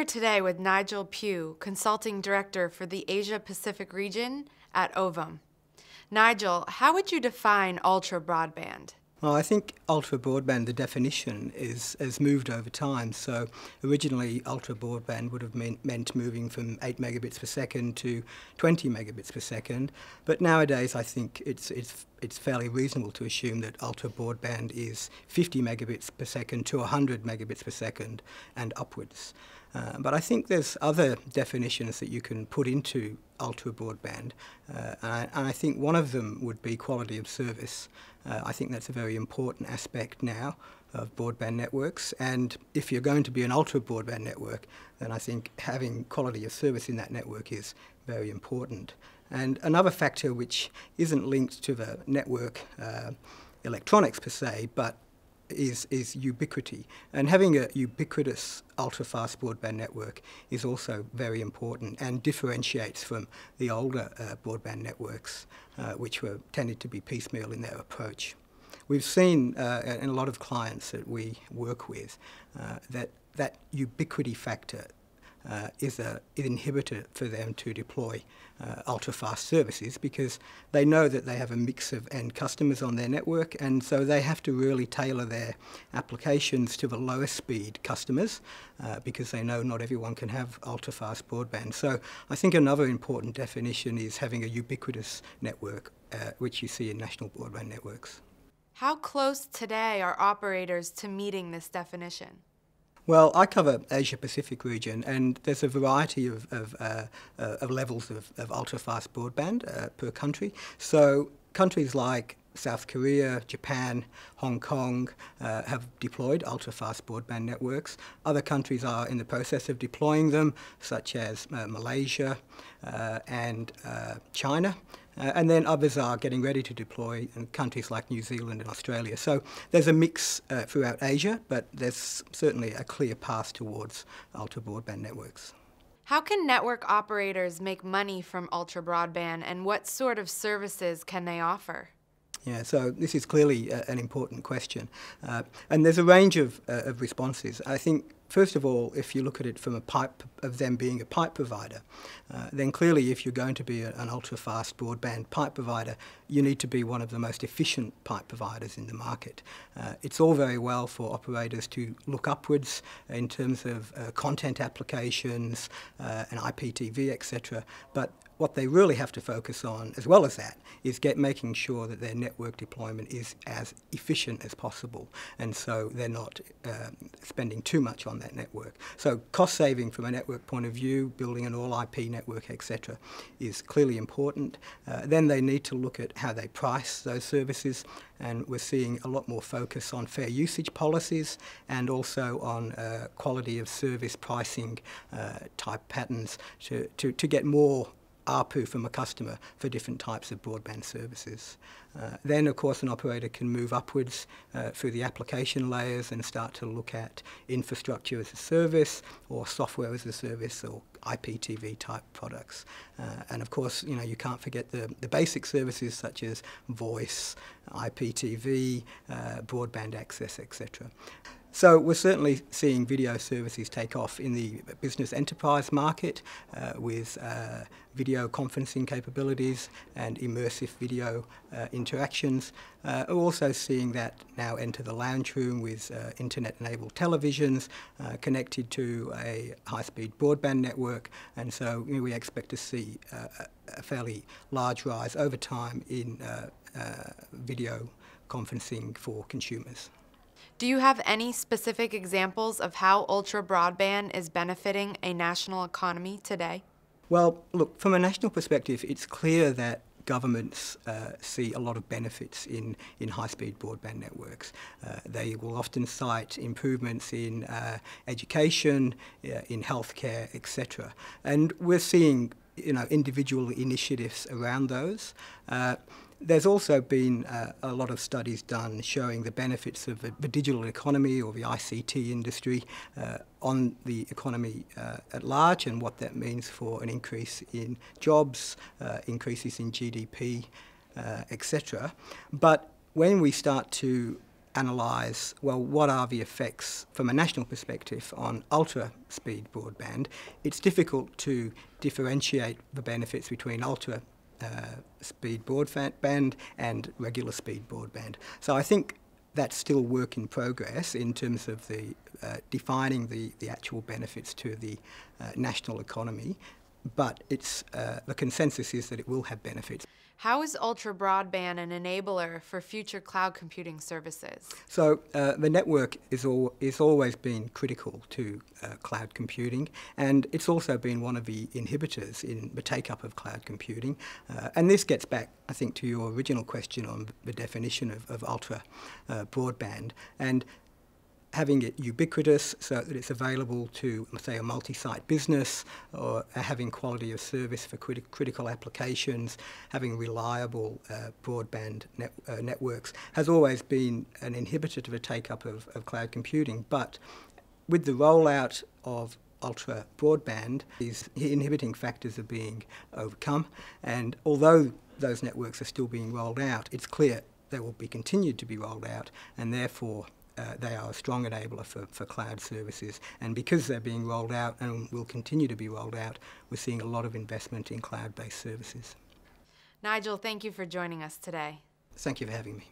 here today with Nigel Pugh, Consulting Director for the Asia-Pacific region at Ovum. Nigel, how would you define ultra-broadband? Well, I think ultra-broadband, the definition has moved over time. So originally, ultra-broadband would have meant moving from 8 megabits per second to 20 megabits per second. But nowadays, I think it's fairly reasonable to assume that ultra-broadband is 50 megabits per second to 100 megabits per second and upwards. But I think there's other definitions that you can put into ultra-broadband, and I think one of them would be quality of service. I think that's a very important aspect now of broadband networks, and if you're going to be an ultra-broadband network, then I think having quality of service in that network is very important. And another factor which isn't linked to the network electronics per se, but is ubiquity. And having a ubiquitous ultra-fast broadband network is also very important and differentiates from the older broadband networks, which were tended to be piecemeal in their approach. We've seen in a lot of clients that we work with that ubiquity factor is an inhibitor for them to deploy ultra-fast services, because they know that they have a mix of end customers on their network, and so they have to really tailor their applications to the lower speed customers because they know not everyone can have ultra-fast broadband. So I think another important definition is having a ubiquitous network, which you see in national broadband networks. How close today are operators to meeting this definition? Well, I cover Asia-Pacific region, and there's a variety of levels of ultra-fast broadband per country. So countries like South Korea, Japan, Hong Kong have deployed ultra-fast broadband networks. Other countries are in the process of deploying them, such as Malaysia and China. And then others are getting ready to deploy in countries like New Zealand and Australia. So there's a mix throughout Asia, but there's certainly a clear path towards ultra-broadband networks. How can network operators make money from ultra-broadband, and what sort of services can they offer? Yeah, so this is clearly an important question. And there's a range of responses. I think, first of all, if you look at it from a pipe of them being a pipe provider, then clearly if you're going to be an ultra-fast broadband pipe provider, you need to be one of the most efficient pipe providers in the market. It's all very well for operators to look upwards in terms of content applications and IPTV, etc., but what they really have to focus on, as well as that, is making sure that their network deployment is as efficient as possible, and so they're not spending too much on that network. So cost saving from a network point of view, building an all-IP network, etc., is clearly important. Then they need to look at how they price those services, and we're seeing a lot more focus on fair usage policies and also on quality of service pricing type patterns to get more ARPU from a customer for different types of broadband services. Then, of course, an operator can move upwards through the application layers and start to look at infrastructure as a service or software as a service or IPTV type products. And of course, you can't forget the basic services such as voice, IPTV, broadband access, etc. So we're certainly seeing video services take off in the business enterprise market with video conferencing capabilities and immersive video interactions. We're also seeing that now enter the lounge room with internet-enabled televisions connected to a high-speed broadband network, and so we expect to see a fairly large rise over time in video conferencing for consumers. Do you have any specific examples of how ultra-broadband is benefiting a national economy today? Well, look, from a national perspective, it's clear that governments see a lot of benefits in high-speed broadband networks. They will often cite improvements in education, in healthcare, etc. And we're seeing individual initiatives around those. There's also been a lot of studies done showing the benefits of the digital economy or the ICT industry on the economy at large, and what that means for an increase in jobs, increases in GDP, etc. But when we start to analyse, well, what are the effects from a national perspective on ultra-speed broadband, it's difficult to differentiate the benefits between ultra-speed broadband and regular speed broadband. So I think that's still work in progress in terms of the defining the actual benefits to the national economy, but it's the consensus is that it will have benefits. How is ultra-broadband an enabler for future cloud computing services? So the network is always been critical to cloud computing, and it's also been one of the inhibitors in the take-up of cloud computing. And this gets back, I think, to your original question on the definition of ultra-broadband. And having it ubiquitous so that it's available to, say, a multi-site business, or having quality of service for critical applications, having reliable broadband networks, has always been an inhibitor to the take-up of cloud computing. But with the rollout of ultra broadband, these inhibiting factors are being overcome, and although those networks are still being rolled out, it's clear they will be continued to be rolled out, and therefore they are a strong enabler for cloud services. And because they're being rolled out and will continue to be rolled out, we're seeing a lot of investment in cloud-based services. Nigel, thank you for joining us today. Thank you for having me.